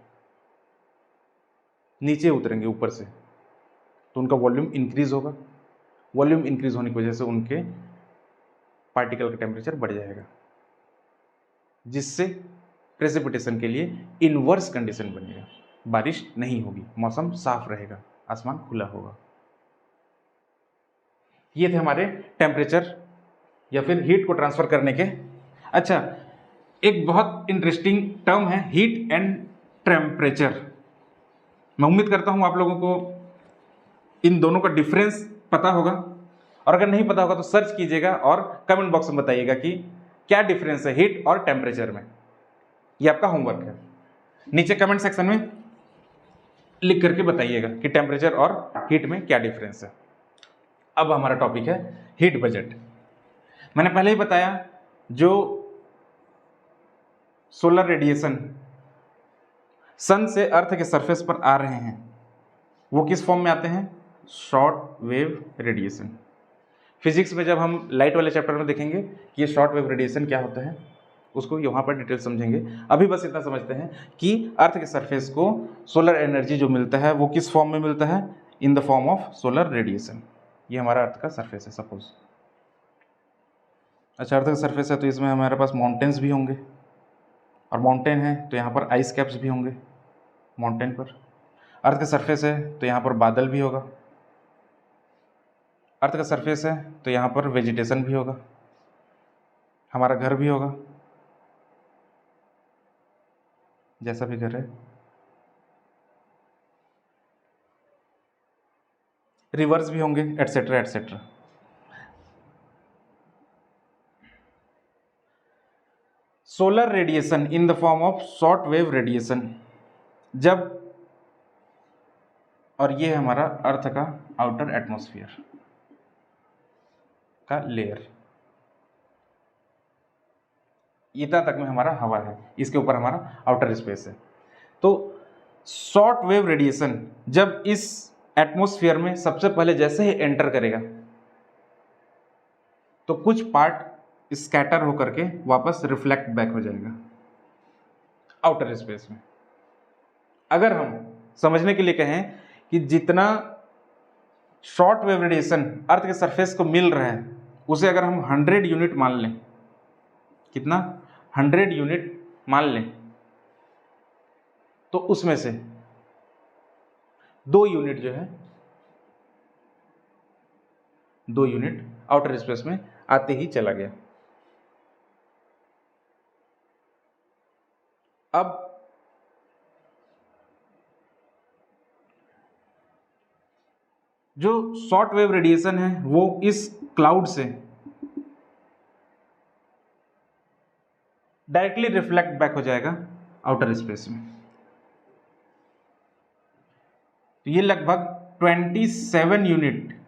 नीचे उतरेंगे ऊपर से, तो उनका वॉल्यूम इंक्रीज होगा। वॉल्यूम इंक्रीज होने की वजह से उनके पार्टिकल का टेम्परेचर बढ़ जाएगा, जिससे प्रेसिपिटेशन के लिए इनवर्स कंडीशन बनेगा। बारिश नहीं होगी, मौसम साफ रहेगा, आसमान खुला होगा। ये थे हमारे टेम्परेचर या फिर हीट को ट्रांसफर करने के। अच्छा, एक बहुत इंटरेस्टिंग टर्म है हीट एंड टेम्परेचर। मैं उम्मीद करता हूं आप लोगों को इन दोनों का डिफरेंस पता होगा, और अगर नहीं पता होगा तो सर्च कीजिएगा और कमेंट बॉक्स में बताइएगा कि क्या डिफरेंस है हीट और टेम्परेचर में। ये आपका होमवर्क है, नीचे कमेंट सेक्शन में लिख करके बताइएगा कि टेम्परेचर और हीट में क्या डिफरेंस है। अब हमारा टॉपिक है हीट बजट। मैंने पहले ही बताया, जो सोलर रेडिएशन सन से अर्थ के सरफेस पर आ रहे हैं वो किस फॉर्म में आते हैं, शॉर्ट वेव रेडिएशन। फिजिक्स में जब हम लाइट वाले चैप्टर में देखेंगे कि ये शॉर्ट वेव रेडिएशन क्या होता है, उसको यहाँ पर डिटेल समझेंगे। अभी बस इतना समझते हैं कि अर्थ के सरफेस को सोलर एनर्जी जो मिलता है वो किस फॉर्म में मिलता है, in the form of solar radiation. ये हमारा अर्थ का सरफेस है सपोज। अच्छा, अर्थ का सरफेस है तो इसमें हमारे पास माउंटेन्स भी होंगे, और माउंटेन है तो यहाँ पर आइस कैप्स भी होंगे माउंटेन पर। अर्थ का सरफेस है तो यहाँ पर बादल भी होगा। अर्थ का सरफेस है तो यहाँ पर वेजिटेशन भी होगा, हमारा घर भी होगा, जैसा भी घर है, रिवर्स भी होंगे, etcetera etcetera. Solar radiation in the form of short wave radiation, जब, और ये हमारा अर्थ का आउटर एटमॉस्फेयर का लेयर, इतना तक में हमारा हवा है, इसके ऊपर हमारा आउटर स्पेस है। तो शॉर्ट वेव रेडिएशन जब इस एटमॉस्फेयर में सबसे पहले जैसे ही एंटर करेगा तो कुछ पार्ट स्कैटर होकर के वापस रिफ्लेक्ट बैक हो जाएगा आउटर स्पेस में। अगर हम समझने के लिए कहें कि जितना शॉर्ट वेव रेडिएशन अर्थ के सरफेस को मिल रहा है उसे अगर हम 100 यूनिट मान लें, कितना 100 यूनिट मान लें, तो उसमें से 2 यूनिट जो है 2 यूनिट आउटर स्पेस में आते ही चला गया। अब जो शॉर्ट वेव रेडिएशन है वो इस क्लाउड से डायरेक्टली रिफ्लेक्ट बैक हो जाएगा आउटर स्पेस में। तो ये लगभग 27 यूनिट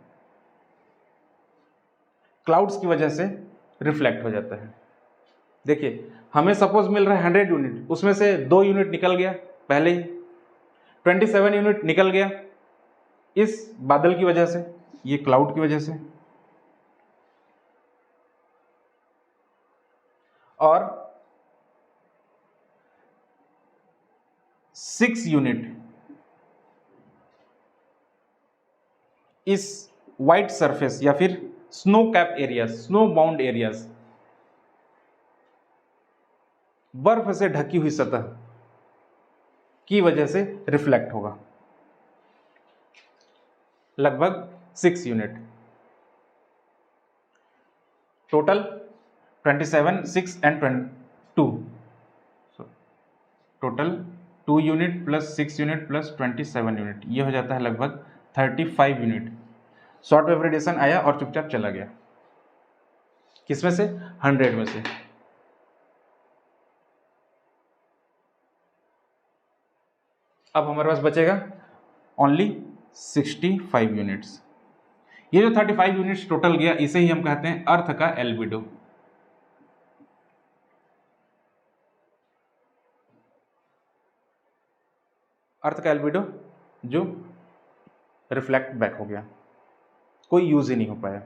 क्लाउड्स की वजह से रिफ्लेक्ट हो जाता है। देखिए हमें सपोज मिल रहा है 100 यूनिट, उसमें से 2 यूनिट निकल गया पहले ही, 27 यूनिट निकल गया इस बादल की वजह से, ये क्लाउड की वजह से, और 6 यूनिट इस वाइट सरफेस या फिर snow cap areas, snow bound areas, बर्फ से ढकी हुई सतह की वजह से रिफ्लेक्ट होगा, लगभग 6 unit. Total 27, 6 and 2, total 2 unit plus 6 unit plus 27 unit, ये हो जाता है लगभग 35 यूनिट। शॉर्ट वेव रेडिएशन आया और चुपचाप चला गया, किसमें से? 100 में से। अब हमारे पास बचेगा ओनली 65 यूनिट्स। ये जो 35 यूनिट्स टोटल गया इसे ही हम कहते हैं अर्थ का एल्बिडो। अर्थ का एल्बिडो जो रिफ्लेक्ट बैक हो गया, कोई यूज ही नहीं हो पाया।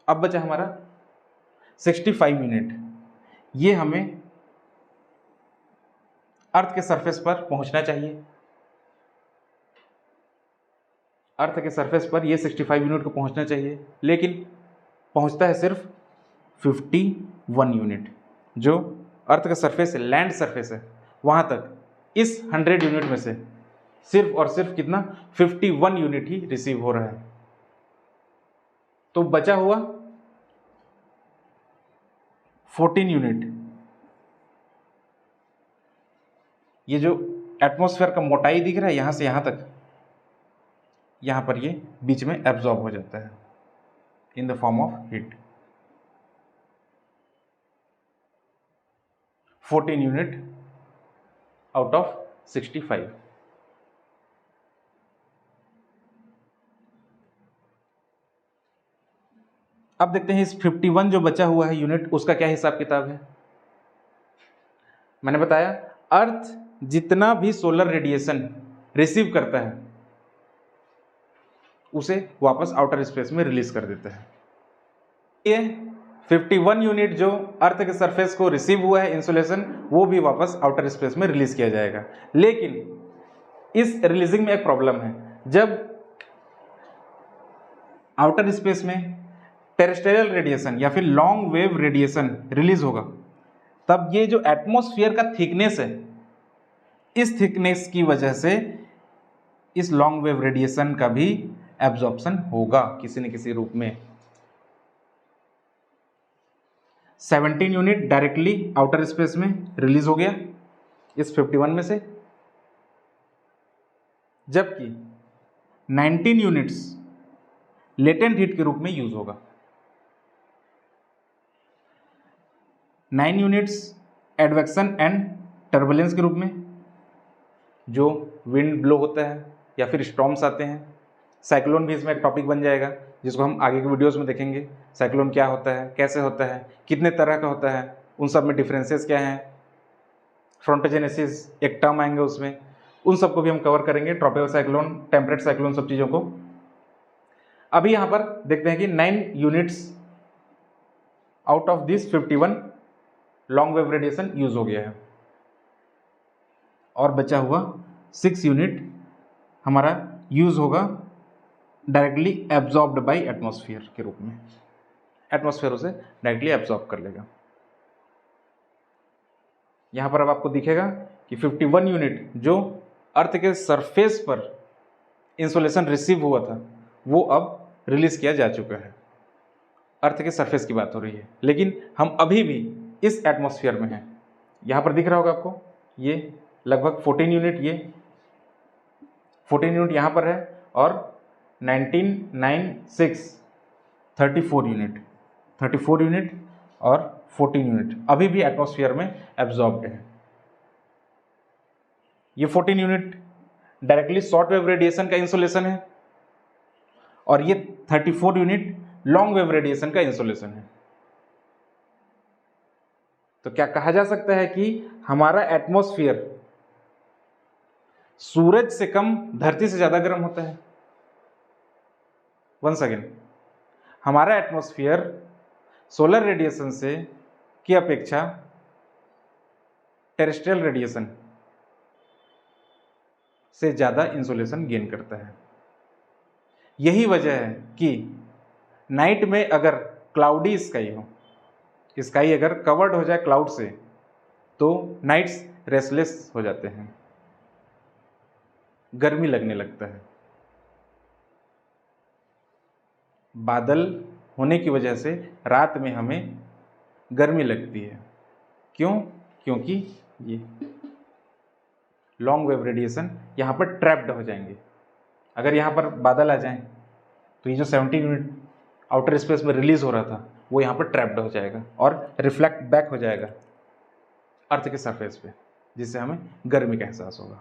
अब बचा हमारा 65 यूनिट, ये हमें अर्थ के सरफेस पर पहुंचना चाहिए। अर्थ के सरफेस पर ये 65 यूनिट को पहुंचना चाहिए, लेकिन पहुंचता है सिर्फ 51 यूनिट। जो अर्थ का सरफेस है, लैंड सरफेस है, वहां तक इस 100 यूनिट में से सिर्फ और सिर्फ कितना? 51 यूनिट ही रिसीव हो रहा है। तो बचा हुआ 14 यूनिट, ये जो एटमॉस्फेयर का मोटाई दिख रहा है यहां से यहां तक, यहां पर ये बीच में एब्जॉर्ब हो जाता है in the form of heat. 14 unit out of 65। अब देखते हैं इस 51 जो बचा हुआ है यूनिट, उसका क्या हिसाब किताब है। मैंने बताया अर्थ जितना भी सोलर रेडिएशन रिसीव करता है उसे वापस आउटर स्पेस में रिलीज कर देता है। ये 51 यूनिट जो अर्थ के सरफेस को रिसीव हुआ है इंसुलेशन, वो भी वापस आउटर स्पेस में रिलीज किया जाएगा। लेकिन इस रिलीजिंग में एक प्रॉब्लम है। जब आउटर स्पेस में टेरेस्ट्रियल रेडिएशन या फिर लॉन्ग वेव रेडिएशन रिलीज होगा, तब ये जो एटमॉस्फेयर का थिकनेस है, इस थिकनेस की वजह से इस लॉन्ग वेव रेडिएशन का भी एब्जॉर्प्शन होगा किसी न किसी रूप में। 17 यूनिट डायरेक्टली आउटर स्पेस में रिलीज हो गया इस 51 में से, जबकि 19 यूनिट्स लेटेंट हीट के रूप में यूज होगा। 9 यूनिट्स एडवेक्शन एंड टर्बुलेंस के रूप में, जो विंड ब्लो होता है या फिर स्टॉर्म्स आते हैं। साइक्लोन भी इसमें एक टॉपिक बन जाएगा जिसको हम आगे के वीडियोस में देखेंगे। साइक्लोन क्या होता है, कैसे होता है, कितने तरह का होता है, उन सब में डिफरेंसेस क्या हैं, फ्रंटोजेनेसिस एक टर्म आएंगे उसमें, उन सबको भी हम कवर करेंगे, ट्रॉपिकल साइक्लोन, टेम्परेट साइक्लोन, सब चीज़ों को। अभी यहाँ पर देखते हैं कि 9 units out of this 51 long wave radiation use हो गया है, और बचा हुआ 6 यूनिट हमारा यूज होगा डायरेक्टली एब्जॉर्ब्ड बाय एटमॉस्फेयर के रूप में, एटमॉस्फेयर उसे डायरेक्टली एब्जॉर्ब कर लेगा। यहां पर अब आपको दिखेगा कि 51 यूनिट जो अर्थ के सरफेस पर इंसोलेशन रिसीव हुआ था वो अब रिलीज किया जा चुका है। अर्थ के सरफेस की बात हो रही है, लेकिन हम अभी भी इस एटमॉस्फेयर में हैं। यहां पर दिख रहा होगा आपको, ये लगभग 14 यूनिट, ये 14 यूनिट यहां पर है, और 19, 9, 6 34 यूनिट, 34 यूनिट और 14 यूनिट अभी भी एटमॉस्फेयर में एब्जॉर्ब्ड है। ये 14 unit directly short wave radiation का इंसोलेशन है, और ये 34 यूनिट लॉन्ग वेव रेडिएशन का इंसोलेशन है। तो क्या कहा जा सकता है कि हमारा एटमॉस्फेयर सूरज से कम धरती से ज्यादा गर्म होता है? वंस अगेन, हमारा एटमॉस्फेयर सोलर रेडिएशन से की अपेक्षा टेरेस्ट्रियल रेडिएशन से ज्यादा इंसोलेशन गेन करता है। यही वजह है कि नाइट में अगर क्लाउडी स्काई हो, स्काई अगर कवर्ड हो जाए क्लाउड से, तो नाइट्स रेस्टलेस हो जाते हैं, गर्मी लगने लगता है। बादल होने की वजह से रात में हमें गर्मी लगती है। क्यों? क्योंकि ये लॉन्ग वेव रेडिएशन यहाँ पर ट्रैप्ड हो जाएंगे। अगर यहाँ पर बादल आ जाएं तो ये जो 17 यूनिट आउटर स्पेस में रिलीज हो रहा था वो यहाँ पर ट्रैप्ड हो जाएगा और रिफ्लेक्ट बैक हो जाएगा अर्थ के सरफेस पे, जिससे हमें गर्मी का एहसास होगा।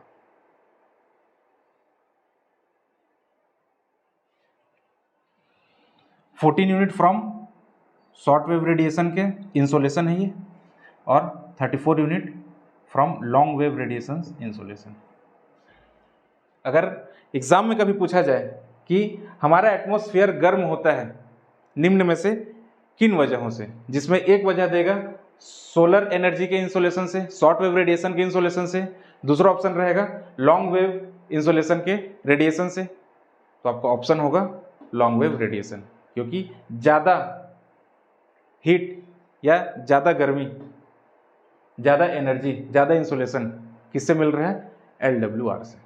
Fourteen unit from short wave radiation के इंसोलेशन है ये, और 34 unit from long wave radiation insolation. अगर एग्जाम में कभी पूछा जाए कि हमारा एटमॉस्फेयर गर्म होता है निम्न में से किन वजहों से, जिसमें एक वजह देगा सोलर एनर्जी के इंसोलेशन से, शॉर्ट वेव रेडिएशन के इंसोलेशन से, दूसरा ऑप्शन रहेगा लॉन्ग वेव इंसोलेशन के रेडिएशन से, तो आपका ऑप्शन होगा लॉन्ग वेव रेडिएशन, क्योंकि ज़्यादा हीट या ज़्यादा गर्मी, ज़्यादा एनर्जी, ज़्यादा इंसोलेशन किससे मिल रहा है? LWR से,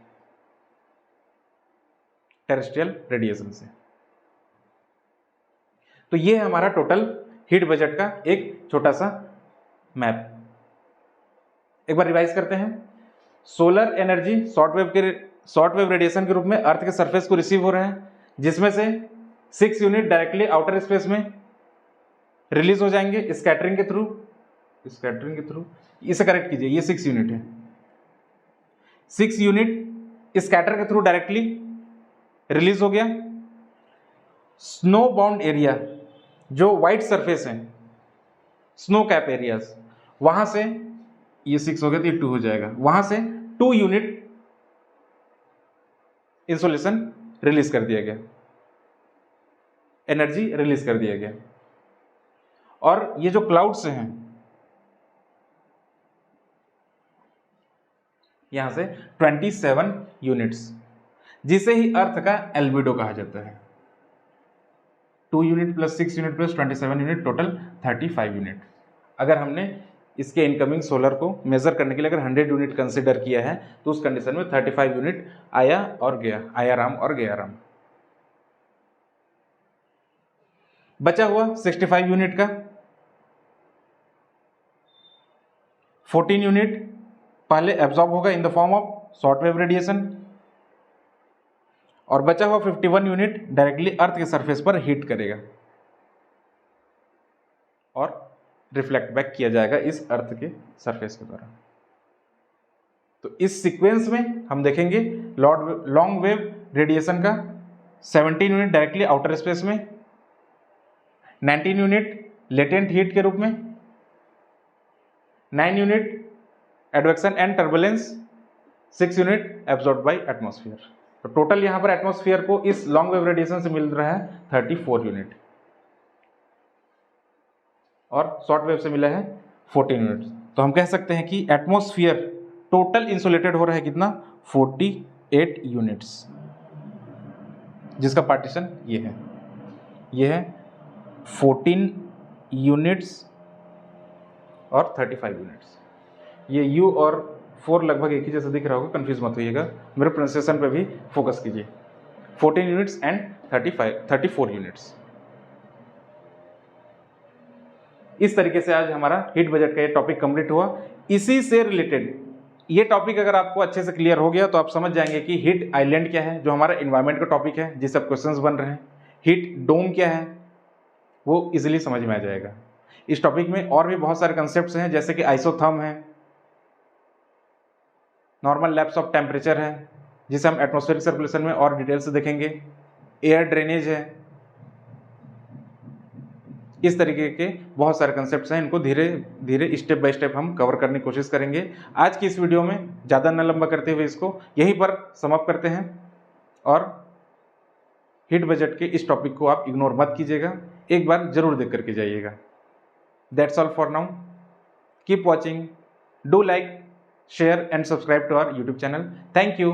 टेरेस्ट्रियल रेडिएशन से। तो ये है हमारा टोटल हीट बजट का एक छोटा सा मैप। एक बार रिवाइज करते हैं। Solar energy short wave radiation के रूप में अर्थ के सरफेस को रिसीव हो रहा है, जिसमें से 6 यूनिट डायरेक्टली आउटर स्पेस में रिलीज हो जाएंगे स्कैटरिंग के थ्रू। इसे करेक्ट कीजिए, ये 6 यूनिट है। 6 यूनिट स्कैटर के थ्रू डायरेक्टली रिलीज हो गया। स्नो बाउंड एरिया, जो व्हाइट सरफेस है, स्नो कैप एरियाज, वहां से ये 6 हो गया तो ये 2 हो जाएगा, वहां से 2 यूनिट इंसोलेशन रिलीज कर दिया गया, एनर्जी रिलीज कर दिया गया। और ये जो क्लाउड्स हैं, यहां से 27 यूनिट्स, जिसे ही अर्थ का एल्बिडो कहा जाता है। 2 unit plus 6 unit plus 27 unit, total 35 unit. अगर हमने इसके इनकमिंग सोलर को मेजर करने के लिए अगर 100 यूनिट कंसिडर किया है तो उस कंडीशन में 35 यूनिट आया और गया, आया राम और गया राम। बचा हुआ 65 यूनिट का 14 यूनिट पहले एब्जॉर्ब होगा in the form of short wave radiation, और बचा हुआ 51 यूनिट डायरेक्टली अर्थ के सरफेस पर हीट करेगा और रिफ्लेक्ट बैक किया जाएगा इस अर्थ के सरफेस के द्वारा। तो इस सीक्वेंस में हम देखेंगे लॉन्ग वेव रेडिएशन का 17 यूनिट डायरेक्टली आउटर स्पेस में, 19 यूनिट लेटेंट हीट के रूप में, 9 unit advection and turbulence, 6 unit absorb by atmosphere. तो टोटल यहाँ पर एटमॉस्फेयर को इस लॉन्ग वेव रेडिएशन से मिल रहा है 34 यूनिट और शॉर्ट वेव से मिला है 14 यूनिट। तो हम कह सकते हैं कि एटमॉस्फेयर टोटल इंसुलेटेड हो रहा है कितना, 48 यूनिट्स, जिसका पार्टीशन ये है 14 यूनिट्स और 35 यूनिट्स। ये U और 4 लगभग एक ही जैसा दिख रहा होगा, कंफ्यूज मत होइएगा, मेरे प्रोनाउंसिएशन पे भी फोकस कीजिए। 14 यूनिट्स एंड 34 यूनिट्स। इस तरीके से आज हमारा हीट बजट का ये टॉपिक कंप्लीट हुआ। इसी से रिलेटेड ये टॉपिक अगर आपको अच्छे से क्लियर हो गया तो आप समझ जाएंगे कि हीट आइलैंड क्या है, जो हमारा इन्वायरमेंट का टॉपिक है जिससे अब क्वेश्चंस बन रहे हैं। हीट डोम क्या है वो इजीली समझ में आ जाएगा। इस टॉपिक में और भी बहुत सारे कंसेप्ट्स हैं, जैसे कि आइसोथर्म है, नॉर्मल लैप्स ऑफ टेम्परेचर है जिसे हम एटमॉस्फेरिक सर्कुलेशन में और डिटेल से देखेंगे, एयर ड्रेनेज है। इस तरीके के बहुत सारे कंसेप्ट्स हैं, इनको धीरे धीरे स्टेप बाय स्टेप हम कवर करने की कोशिश करेंगे। आज की इस वीडियो में ज़्यादा न लंबा करते हुए इसको यहीं पर समाप्त करते हैं और हीट बजट के इस टॉपिक को आप इग्नोर मत कीजिएगा, एक बार जरूर देख करके जाइएगा। That's all for now, keep watching, do like, share and subscribe to our YouTube channel. Thank you.